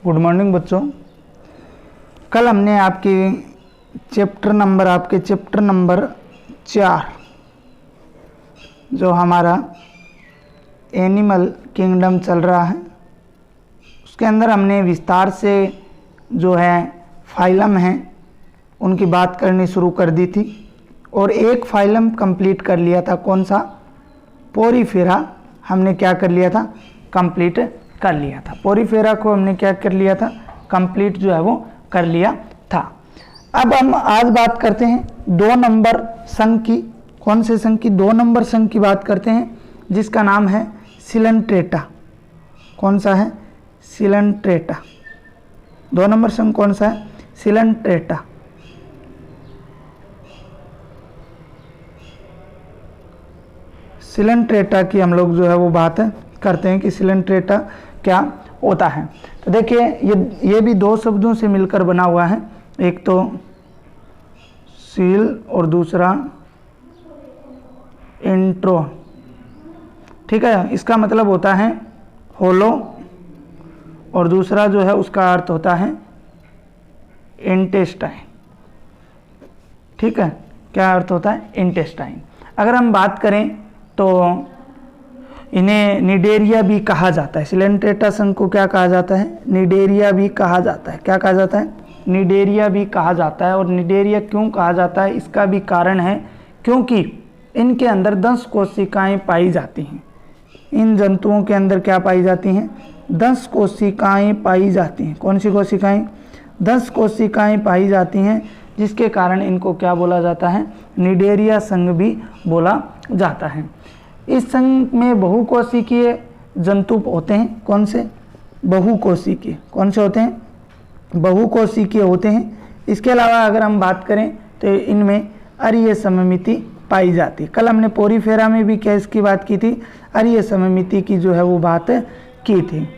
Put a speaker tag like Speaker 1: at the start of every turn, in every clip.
Speaker 1: Good morning बच्चों। कल हमने आपके चैप्टर नंबर 4 जो हमारा एनिमल किंगडम चल रहा है उसके अंदर हमने विस्तार से जो है फाइलम हैं उनकी बात करनी शुरू कर दी थी और एक फाइलम कंप्लीट कर लिया था। कौन सा? पोरीफेरा हमने क्या कर लिया था? कंप्लीट कर लिया था। पोरीफेरा को हमने क्या कर लिया था? कंप्लीट जो है वो कर लिया था। अब हम आज बात करते हैं 2 नंबर संघ की। कौन से संघ की? 2 नंबर संघ की बात करते हैं जिसका नाम है सिलेंट्रेटा। कौन सा है? सिलेंट्रेटा। 2 नंबर संघ कौन सा है? सिलेंट्रेटा। सिलेंट्रेटा की हम लोग जो है वो बात करते हैं कि सिलेंट्रेटा क्या होता है। तो देखिए ये भी 2 शब्दों से मिलकर बना हुआ है, एक तो सील और दूसरा इंट्रो। ठीक है, इसका मतलब होता है होलो और दूसरा जो है उसका अर्थ होता है इंटेस्टाइन। ठीक है, क्या अर्थ होता है? इंटेस्टाइन। अगर हम बात करें तो इन्हें निडेरिया भी कहा जाता है। सिलेंट्रेटा संघ को क्या कहा जाता है? निडेरिया भी कहा जाता है। क्या कहा जाता है? निडेरिया भी कहा जाता है। और निडेरिया क्यों कहा जाता है इसका भी कारण है, क्योंकि इनके अंदर 10 कोशिकाएं पाई जाती हैं। इन जंतुओं के अंदर क्या पाई जाती हैं? 10 कोशिकाएं पाई जाती हैं। कौन सी कोशिकाएं? 10 कोशिकाएं पाई जाती हैं, जिसके कारण इनको क्या बोला जाता है? निडेरिया संघ भी बोला जाता है। इस संघ में बहुकोशिकीय जंतु होते हैं। कौन से? बहुकोशिकीय। कौन से होते हैं? बहुकोशिकीय होते हैं। इसके अलावा अगर हम बात करें तो इनमें अरीय सममिति पाई जाती है। कल हमने पोरीफेरा में भी क्या इसकी बात की थी? अरीय सममिति की जो है वो बात की थी।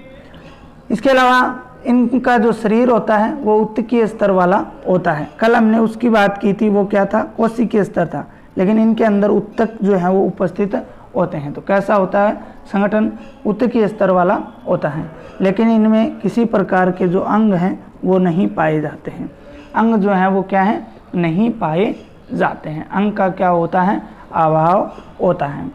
Speaker 1: इसके अलावा इनका जो शरीर होता है वो उत्तकीय स्तर वाला होता है। कल हमने उसकी बात की थी, वो क्या था? कोशिकीय स्तर था, लेकिन इनके अंदर उत्तक जो है वो उपस्थित होते हैं। तो कैसा होता है संगठन? उत्तकीय स्तर वाला होता है, लेकिन इनमें किसी प्रकार के जो अंग हैं वो नहीं पाए जाते हैं। अंग जो है वो क्या है? नहीं पाए जाते हैं। अंग का क्या होता है? अभाव होता है।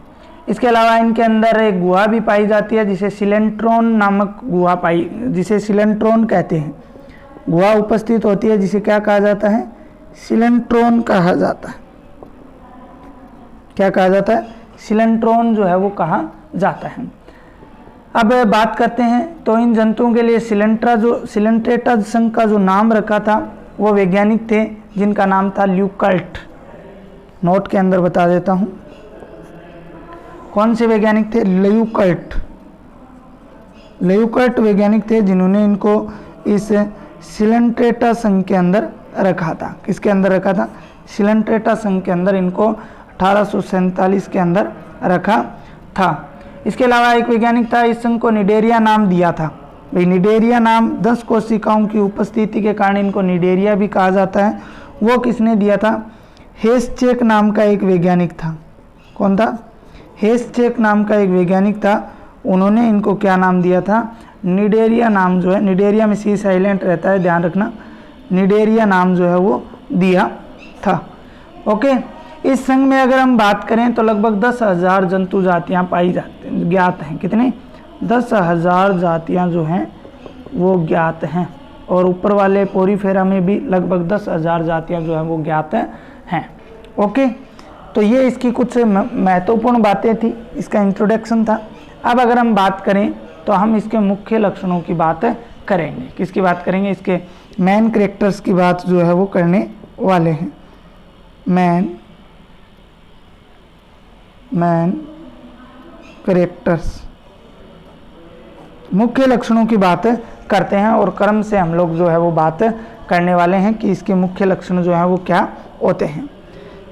Speaker 1: इसके अलावा इनके अंदर एक गुहा भी पाई जाती है जिसे सिलेंट्रोन नामक गुहा जिसे सिलेंट्रोन कहते हैं। गुहा उपस्थित होती है जिसे क्या कहा जाता है? सिलेंट्रोन कहा जाता है। क्या कहा जाता है? सिलेंट्रोन जो है वो कहा जाता है। अब बात करते हैं तो इन जंतुओं के लिए सिलेंट्रेटा संघ का जो नाम रखा था वो वैज्ञानिक थे जिनका नाम था ल्यूकर्ट। नोट के अंदर बता देता हूं कौन से वैज्ञानिक थे? ल्यूकर्ट वैज्ञानिक थे जिन्होंने इनको इस सिलेंट्रेटा संघ के अंदर रखा था। किसके अंदर रखा था? सिलेंट्रेटा संघ के अंदर इनको 1847 के अंदर रखा था। इसके अलावा एक वैज्ञानिक था, इस संघ को निडेरिया नाम दिया था। भाई निडेरिया नाम 10 कोशिकाओं की उपस्थिति के कारण इनको निडेरिया भी कहा जाता है। वो किसने दिया था? हेस्चेक नाम का एक वैज्ञानिक था। कौन था? हेस्चेक नाम का एक वैज्ञानिक था। उन्होंने इनको क्या नाम दिया था? निडेरिया नाम जो है, निडेरिया में सी साइलेंट रहता है, ध्यान रखना, निडेरिया नाम जो है वो दिया था। ओके, इस संघ में अगर हम बात करें तो लगभग 10,000 जंतु जातियाँ पाई जाती ज्ञात हैं। कितने? 10,000 जातियाँ जो हैं वो ज्ञात हैं। और ऊपर वाले पोरीफेरा में भी लगभग 10,000 जातियाँ जो हैं वो ज्ञात हैं। ओके, तो ये इसकी कुछ महत्वपूर्ण बातें थी, इसका इंट्रोडक्शन था। अब अगर हम बात करें तो हम इसके मुख्य लक्षणों की बात करेंगे। किसकी बात करेंगे? इसके मेन कैरेक्टर्स की बात जो है वो करने वाले हैं। मेन कैरेक्टर्स, मुख्य लक्षणों की बात करते हैं और क्रम से हम लोग जो है वो बात करने वाले हैं कि इसके मुख्य लक्षण जो हैं वो क्या होते हैं।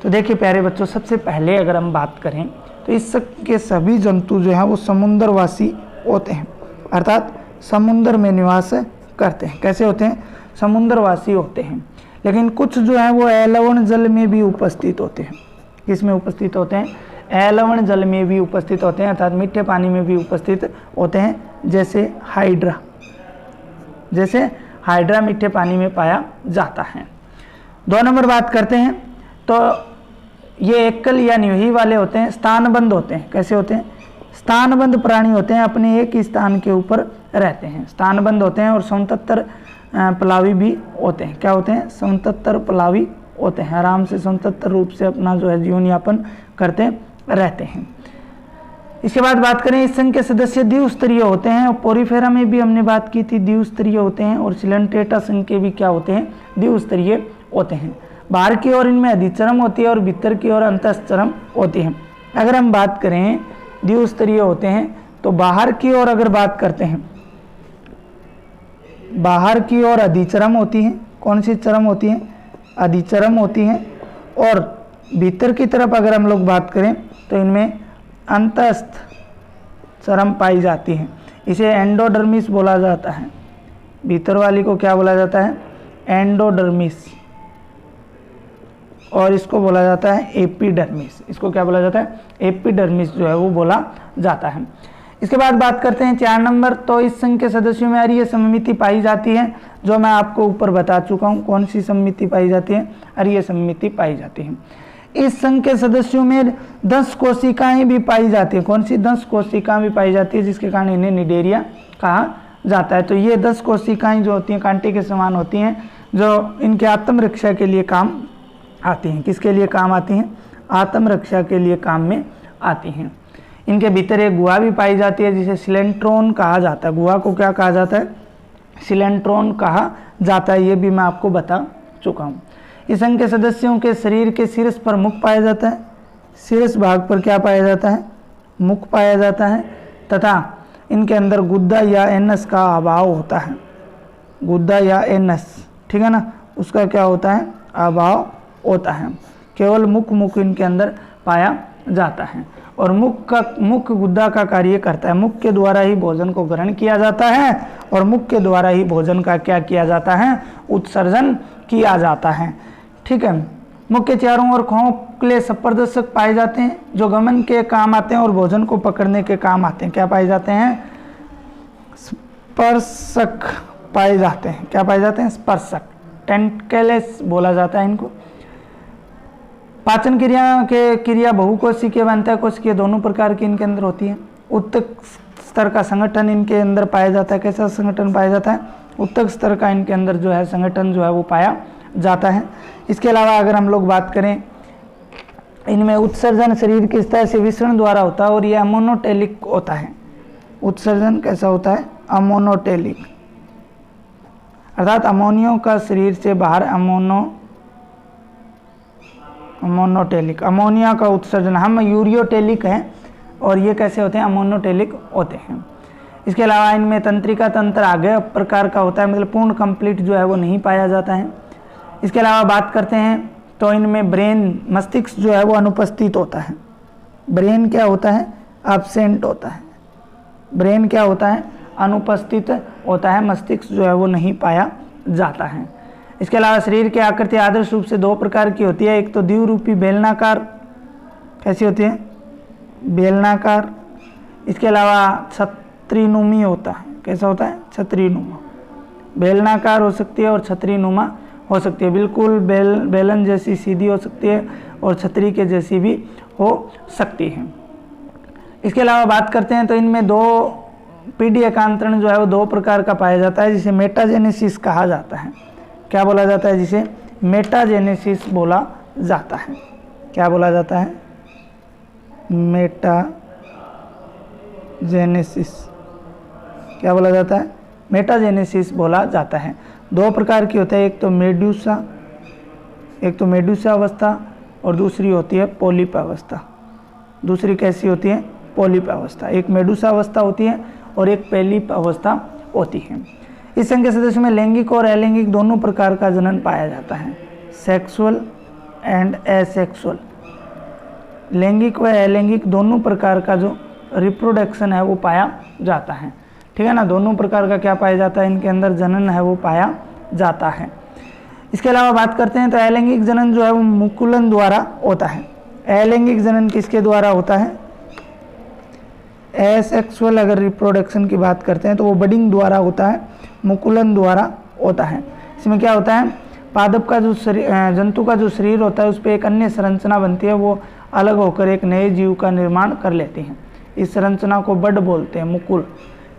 Speaker 1: तो देखिए प्यारे बच्चों, सबसे पहले अगर हम बात करें तो इस के सभी जंतु जो हैं वो समुद्रवासी होते हैं, अर्थात समुद्र में निवास करते हैं। कैसे होते हैं? समुद्रवासी होते हैं। लेकिन कुछ जो है वो अलवण जल में भी उपस्थित होते हैं। किस में उपस्थित होते हैं? अलवण जल में भी उपस्थित होते हैं, अर्थात मीठे पानी में भी उपस्थित होते हैं, जैसे हाइड्रा। जैसे हाइड्रा मीठे पानी में पाया जाता है। 2 नंबर बात करते हैं तो ये एकल या निवही वाले होते हैं, स्थानबंद होते हैं। कैसे होते हैं? स्थानबंद प्राणी होते हैं, अपने एक ही स्थान के ऊपर रहते हैं, स्थानबंद होते हैं और समतत्तर पलावी भी होते हैं। क्या होते हैं? समतत्तर पलावी होते हैं, आराम से समतत्तर रूप से अपना जो है जीवन यापन करते रहते हैं। इसके बाद बात करें, इस संघ के सदस्य द्विस्तरीय होते हैं और पोरीफेरा में भी हमने बात की थी, द्विस्तरीय होते हैं और सिलेंट्रेटा संघ के भी क्या होते हैं? द्विस्तरीय होते हैं। बाहर की ओर इनमें अधिचरम होती है और भीतर की ओर अंतःचरम होती है। अगर हम बात करें द्विस्तरीय होते हैं तो बाहर की ओर अगर बात करते हैं, बाहर की ओर अधिचरम होती है। कौन सी चरम होती है? अधिचरम होती है। और भीतर की तरफ अगर हम लोग बात करें तो इनमें अंतस्थ चरम पाई जाती है। इसे एंडोडर्मिस बोला जाता है। भीतर वाली को क्या बोला जाता है? एंडोडर्मिस। और इसको बोला जाता है एपिडर्मिस। इसको क्या बोला जाता है? एपिडर्मिस जो है वो बोला जाता है। इसके बाद बात करते हैं 4 नंबर, तो इस संघ के सदस्यों में अरीय सममिति पाई जाती है, जो मैं आपको ऊपर बता चुका हूँ। कौन सी सममिति पाई जाती है? अरीय सममिति पाई जाती है। इस संघ के सदस्यों में 10 कोशिकाएं भी पाई जाती है। कौन सी? 10 कोशिकाएं भी पाई जाती है, जिसके कारण इन्हें निडेरिया कहा जाता है। तो ये 10 कोशिकाएं जो होती हैं कांटे के समान होती हैं, जो इनके आत्मरक्षा के लिए काम आती हैं। किसके लिए काम आती हैं? आत्मरक्षा के लिए काम में आती हैं। इनके भीतर एक गुहा भी पाई जाती है, जिसे सिलेंट्रोन कहा जाता है। गुहा को क्या कहा जाता है? सिलेंट्रोन कहा जाता है। ये भी मैं आपको बता चुका हूँ। इस संघ के सदस्यों के शरीर के शीर्ष पर मुख पाया जाता है। शीर्ष भाग पर क्या पाया जाता है? मुख पाया जाता है। तथा इनके अंदर गुद्दा या एनस का अभाव होता है। गुद्दा या एनस, ठीक है ना, उसका क्या होता है? अभाव होता है। केवल मुख इनके अंदर पाया जाता है। और मुख गुद्दा का कार्य करता है। मुख के द्वारा ही भोजन को ग्रहण किया जाता है और मुख के द्वारा ही भोजन का क्या किया जाता है? उत्सर्जन किया जाता है। ठीक है। मुख के चारों ओर खोखले स्पर्शक पाए जाते हैं, जो गमन के काम आते हैं और भोजन को पकड़ने के काम आते हैं। क्या पाए जाते हैं? स्पर्शक पाए जाते हैं। क्या पाए जाते हैं? स्पर्शक। टेंटकेलेस बोला जाता है इनको। पाचन क्रिया बहुकोशिकीय व अंतःकोशिकीय दोनों प्रकार की इनके अंदर होती है। उत्तक स्तर का संगठन इनके अंदर पाया जाता है। कैसा संगठन पाया जाता है? उत्तक स्तर का इनके अंदर जो है संगठन जो है वो पाया जाता है। इसके अलावा अगर हम लोग बात करें, इनमें उत्सर्जन शरीर के स्तर से विसरण द्वारा होता है और ये अमोनोटेलिक होता है। उत्सर्जन कैसा होता है? अमोनोटेलिक, अर्थात अमोनियो का शरीर से बाहर अमोनोटेलिक। अमोनिया का उत्सर्जन, हम यूरियोटेलिक हैं और ये कैसे होते हैं? अमोनोटेलिक होते हैं। इसके अलावा इनमें तंत्रिका तंत्र आगे प्रकार का होता है, मतलब पूर्ण कंप्लीट जो है वो नहीं पाया जाता है। इसके अलावा बात करते हैं तो इनमें ब्रेन, मस्तिष्क जो है वो अनुपस्थित होता है। ब्रेन क्या होता है? एब्सेंट होता है। ब्रेन क्या होता है? अनुपस्थित होता है। मस्तिष्क जो है वो नहीं पाया जाता है। इसके अलावा शरीर की आकृति आदर्श रूप से 2 प्रकार की होती है। एक तो द्विरूपी बेलनाकार, कैसी होती है? बेलनाकार। इसके अलावा छत्रीनुमी होता है। कैसा होता है? छत्रीनुमा। बेलनाकार हो सकती है और छत्रीनुमा हो सकती है। बिल्कुल बेलन जैसी सीधी हो सकती है और छतरी के जैसी भी हो सकती है। इसके अलावा बात करते हैं तो इनमें 2 पीढ़ी एकांतरण जो है वो 2 प्रकार का पाया जाता है, जिसे मेटाजेनेसिस कहा जाता है। क्या बोला जाता है? जिसे मेटाजेनेसिस बोला जाता है। क्या बोला जाता है? मेटाजेनेसिस। क्या बोला जाता है? मेटाजेनेसिस बोला जाता है। 2 प्रकार की होता है, एक तो मेडूसा अवस्था और दूसरी होती है पोलिप अवस्था। दूसरी कैसी होती है? पोलिप अवस्था। एक मेडूसा अवस्था होती है और एक पोलिप अवस्था होती है। इस संघ के सदस्यों में लैंगिक और अलैंगिक दोनों प्रकार का जनन पाया जाता है। सेक्सुअल एंड एसेक्सुअल, लैंगिक व अलैंगिक दोनों प्रकार का जो रिप्रोडक्शन है वो पाया जाता है। ठीक है ना, दोनों प्रकार का क्या पाया जाता है? इनके अंदर जनन है वो पाया जाता है। इसके अलावा बात करते हैं तो अलैंगिक जनन जो है वो मुकुलन द्वारा होता है। अलैंगिक जनन किसके द्वारा होता है? एसेक्सुअल अगर रिप्रोडक्शन की बात करते हैं तो वो बडिंग द्वारा होता है मुकुलन द्वारा होता है। इसमें क्या होता है, पादप का जो शरीर, जंतु का जो शरीर होता है उस पर एक अन्य संरचना बनती है, वो अलग होकर एक नए जीव का निर्माण कर लेती हैं। इस संरचना को बड बोलते हैं, मुकुल,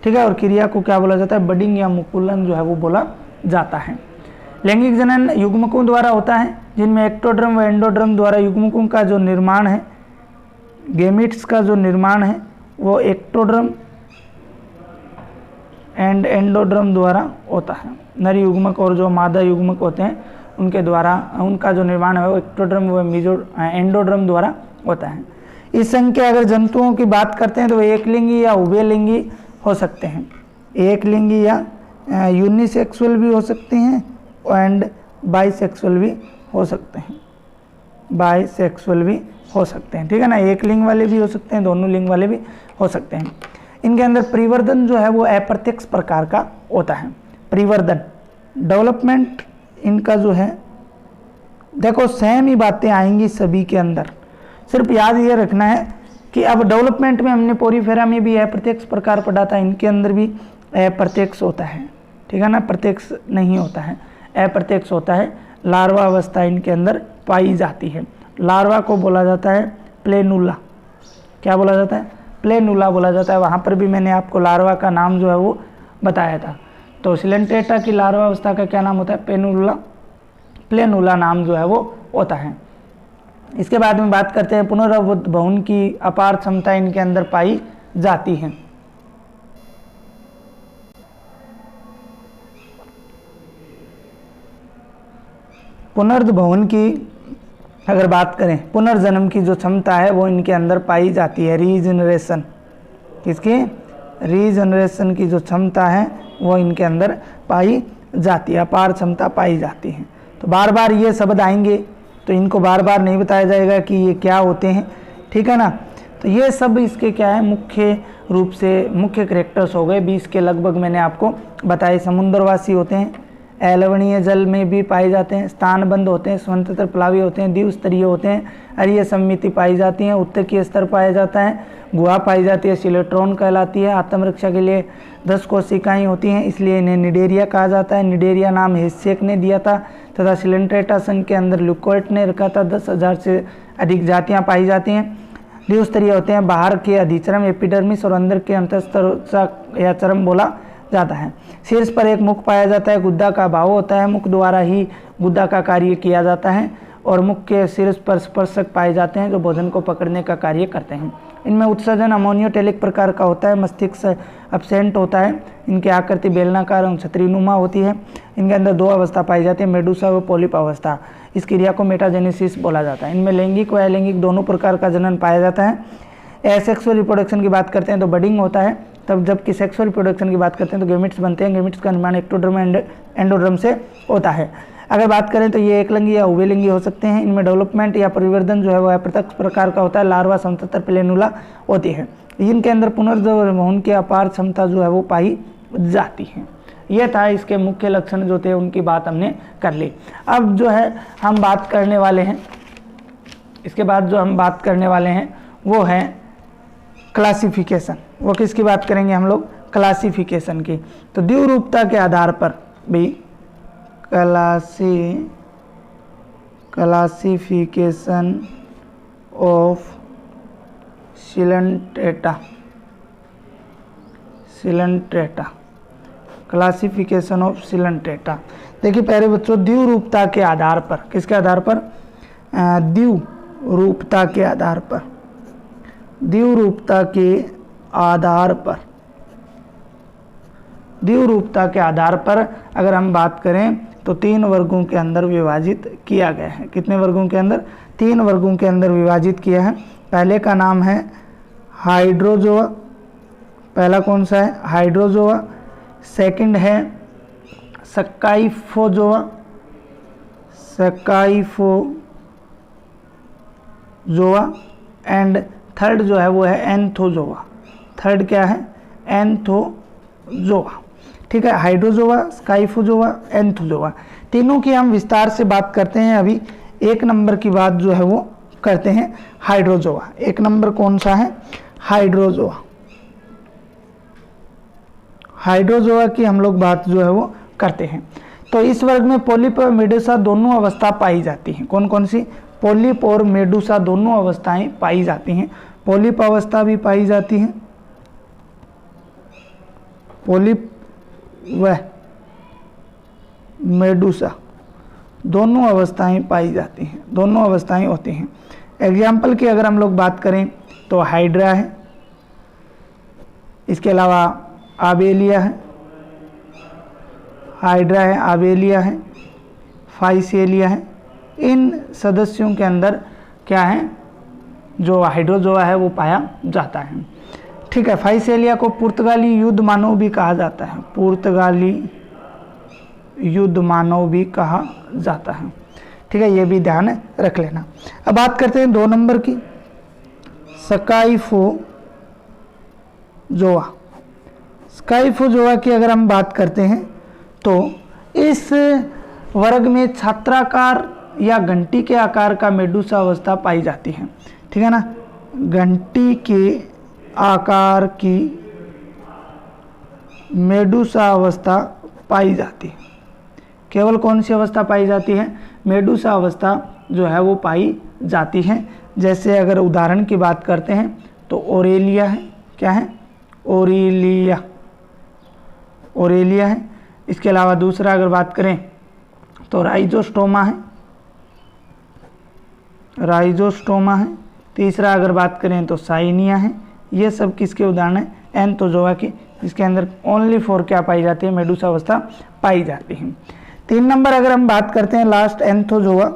Speaker 1: ठीक है। और क्रिया को क्या बोला जाता है, बडिंग या मुकुलन जो है वो बोला जाता है। लैंगिक जनन युग्मकों द्वारा होता है, जिनमें एक्टोड्रम व एंडोड्रम द्वारा युग्मकों का जो निर्माण है, गेमिट्स का जो निर्माण है वो एक्टोड्रम एंड एंडोड्रम द्वारा होता है। नर युग्मक और जो मादा युग्मक होते हैं उनके द्वारा, उनका जो निर्माण है वो एक्टोड्रम व एंडोड्रम द्वारा होता है। इस संघ के अगर जंतुओं की बात करते हैं तो वे एकलिंगी या उभयलिंगी हो सकते हैं, एकलिंगी या यूनिसेक्सुअल भी हो सकते हैं एंड बाइसेक्सुअल भी हो सकते हैं, बाइसेक्सुअल भी हो सकते हैं, ठीक है ना। एक लिंग वाले भी हो सकते हैं, दोनों लिंग वाले भी हो सकते हैं। इनके अंदर परिवर्धन जो है वो अप्रत्यक्ष प्रकार का होता है। परिवर्धन, डेवलपमेंट इनका जो है, देखो सेम ही बातें आएंगी सभी के अंदर, सिर्फ याद ये रखना है कि अब डेवलपमेंट में हमने पोरीफेरा में भी अप्रत्यक्ष प्रकार पढ़ा था, इनके अंदर भी अप्रत्यक्ष होता है, ठीक है ना, प्रत्यक्ष नहीं होता है, अप्रत्यक्ष होता है। लार्वा अवस्था इनके अंदर पाई जाती है। लार्वा को बोला जाता है प्लेनुला, क्या बोला जाता है, प्लेनुला बोला जाता है। वहाँ पर भी मैंने आपको लार्वा का नाम जो है वो बताया था। तो सिलेंट्रेटा की लार्वा अवस्था का क्या नाम होता है, पेनुला, प्लेनुला नाम जो है वो होता है। इसके बाद में बात करते हैं पुनर्भवन की अपार क्षमता इनके अंदर पाई जाती है। पुनर्भवन की अगर बात करें, पुनर्जन्म की जो क्षमता है वो इनके अंदर पाई जाती है। रीजनरेशन, किसकी, रीजनरेशन की जो क्षमता है वो इनके अंदर पाई जाती है, अपार क्षमता पाई जाती है। तो बार बार ये शब्द आएंगे तो इनको बार बार नहीं बताया जाएगा कि ये क्या होते हैं, ठीक है ना। तो ये सब इसके क्या है, मुख्य रूप से मुख्य कैरेक्टर्स हो गए। 20 के लगभग मैंने आपको बताए। समुद्रवासी होते हैं, अलवणीय जल में भी पाए जाते हैं, स्थानबंध होते हैं, स्वतंत्र प्लावी होते हैं, द्विस्तरीय होते हैं, अरीय सम्मिति पाई जाती है, उत्तकीय स्तर पाया जाता है, गुहा पाई जाती है, सिलेट्रॉन कहलाती है। आत्मरक्षा के लिए 10 कोशिकाएं होती हैं, इसलिए इन्हें निडेरिया कहा जाता है। निडेरिया नाम हिस्सेक ने दिया था तथा सिलेंट्रेटा संघ के अंदर ल्यूकोर्ट ने रखा था। 10,000 से अधिक जातियाँ पाई जाती हैं। द्विस्तरीय होते हैं, बाहर के अधिचरम एपिडर्मिस और अंदर के अंतस्तर या चरम बोला जाता है। शीर्ष पर एक मुख पाया जाता है, गुद्दा का भाव होता है, मुख द्वारा ही गुद्दा का कार्य किया जाता है और मुख के शीर्ष पर स्पर्शक पाए जाते हैं जो भोजन को पकड़ने का कार्य करते हैं। इनमें उत्सर्जन अमोनियोटेलिक प्रकार का होता है, मस्तिष्क एब्सेंट होता है, इनकी आकृति बेलनाकार एवं छतरीनुमा होती है। इनके अंदर 2 अवस्था पाई जाती है, मेडुसा व पोलिप अवस्था। इस क्रिया को मेटाजेनेसिस बोला जाता है। इनमें लैंगिक व अलैंगिक दोनों प्रकार का जनन पाया जाता है। एसेक्सुअल रिप्रोडक्शन की बात करते हैं तो बडिंग होता है, तब जबकि सेक्सुअल रिप्रोडक्शन की बात करते हैं तो गेमिट्स बनते हैं। गेमिट्स का निर्माण एक्टोड्रम एंड एंडोड्रम से होता है। अगर बात करें तो ये एकलिंगी या उभयलिंगी हो सकते हैं। इनमें डेवलपमेंट या परिवर्तन जो है वह अप्रत्यक्ष प्रकार का होता है। लार्वा समतंत्र प्लेनुला होती है। इनके अंदर पुनर्भवन की अपार क्षमता जो है वो पाई जाती है। यह था इसके मुख्य लक्षण जो थे, उनकी बात हमने कर ली। अब जो है हम बात करने वाले हैं, इसके बाद जो हम बात करने वाले हैं वो है क्लासिफिकेशन। वो किसकी बात करेंगे हम लोग, क्लासिफिकेशन की। तो द्विरूपता के आधार पर भी classification of Coelenterata, classification of Coelenterata. देखिए पहले बच्चों, द्विरूपता के आधार पर, किसके आधार पर, द्विरूपता के आधार पर, द्विरूपता के आधार पर, द्विरूपता के आधार पर अगर हम बात करें तो 3 वर्गों के अंदर विभाजित किया गया है। कितने वर्गों के अंदर, 3 वर्गों के अंदर विभाजित किया है। पहले का नाम है हाइड्रोजोआ, पहला कौन सा है, हाइड्रोजोआ। सेकंड है स्काइफोजोआ, स्काइफोजोआ। एंड थर्ड जो है वो है एंथोजोआ। थर्ड क्या है, एंथोजोआ, ठीक है। हाइड्रोजोआ, स्काइफोजोआ, एंथोजोआ, तीनों की हम विस्तार से बात करते हैं। अभी 1 नंबर की बात जो है वो करते हैं, हाइड्रोजोआ। 1 नंबर कौन सा है, हाइड्रोजोआ। हाइड्रोजोआ की हम लोग बात जो है वो करते हैं। तो इस वर्ग में पोलिप और मेडूसा दोनों अवस्था पाई जाती हैं। कौन कौन सी? पोलिप और मेडूसा दोनों अवस्थाएं पाई जाती हैं। पोलिप अवस्था भी पाई जाती है, पोलिप व मेडूसा दोनों अवस्थाएं पाई जाती हैं, दोनों अवस्थाएं होती हैं। एग्जाम्पल की अगर हम लोग बात करें तो हाइड्रा है, इसके अलावा आबेलिया है, हाइड्रा है, आबेलिया है, फाइसेलिया है। इन सदस्यों के अंदर क्या है, जो हाइड्रोजोआ है वो पाया जाता है। ठीक है, फाइसेलिया को पुर्तगाली युद्ध मानव भी कहा जाता है, पुर्तगाली युद्ध मानव भी कहा जाता है। ठीक है, ये भी ध्यान रख लेना। अब बात करते हैं 2 नंबर की, स्काइफोजोआ। स्काइफोजोआ की अगर हम बात करते हैं तो इस वर्ग में छात्राकार या घंटी के आकार का मेडूसा अवस्था पाई जाती है। ठीक है ना, घंटी के आकार की मेडूसा अवस्था पाई जाती है। केवल कौन सी अवस्था पाई जाती है? मेडूसा अवस्था जो है वो पाई जाती है। जैसे अगर उदाहरण की बात करते हैं तो ओरेलिया है, क्या है? ओरेलिया, ओरेलिया है। इसके अलावा दूसरा अगर बात करें तो राइजोस्टोमा है, राइजोस्टोमा है। तीसरा अगर बात करें तो साइनिया है। ये सब किसके उदाहरण हैं? एंथोजोआ के, जिसके अंदर ओनली 4 क्या पाई जाती है? मेडूसा अवस्था पाई जाती है। 3 नंबर अगर हम बात करते हैं लास्ट, एंथोजोआ।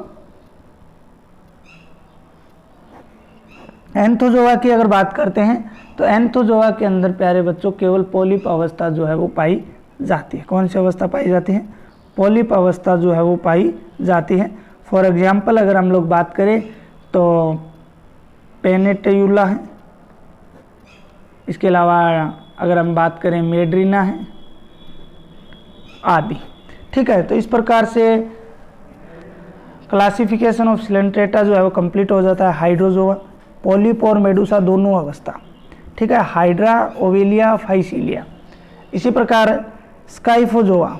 Speaker 1: एंथोजोआ की अगर बात करते हैं तो एंथोजोआ के अंदर प्यारे बच्चों केवल पोलिप अवस्था जो है वो पाई जाती है। कौन सी अवस्था पाई जाती है? पोलिप अवस्था जो है वो पाई जाती है। फॉर एग्जाम्पल अगर हम लोग बात करें तो पेनेट्यूला है, इसके अलावा अगर हम बात करें मेड्रीना है आदि। ठीक है, तो इस प्रकार से क्लासिफिकेशन ऑफ सिलेंट्रेटा जो है वो कंप्लीट हो जाता है। हाइड्रोजोआ, पोलिप और मेडूसा दोनों अवस्था। ठीक है, हाइड्रा, ओवेलिया, फाइसीलिया। इसी प्रकार स्काइफोजोआ,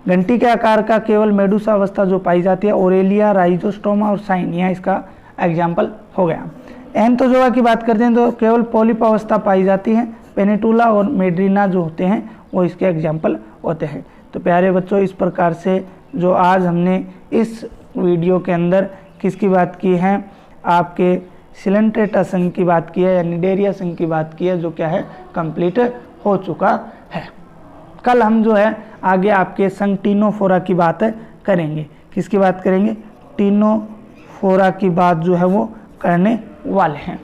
Speaker 1: घंटी के आकार का केवल मेडूसा अवस्था जो पाई जाती है। ओरेलिया, राइजोस्टोमा और साइनिया इसका एग्जाम्पल हो गया। एंथोजोआ की बात करते हैं तो केवल पोलिप अवस्था पाई जाती है। पेनिटूला और मेड्रीना जो होते हैं वो इसके एग्जाम्पल होते हैं। तो प्यारे बच्चों, इस प्रकार से जो आज हमने इस वीडियो के अंदर किसकी बात की है? आपके सिलेंट्रेटा संघ की बात की है या निडेरिया संघ की बात की है, जो क्या है कंप्लीट हो चुका है। कल हम जो है आगे आपके संघ टीनोफोरा की बात करेंगे। किसकी बात करेंगे? टीनोफोरा की बात जो है वो करने वाले हैं।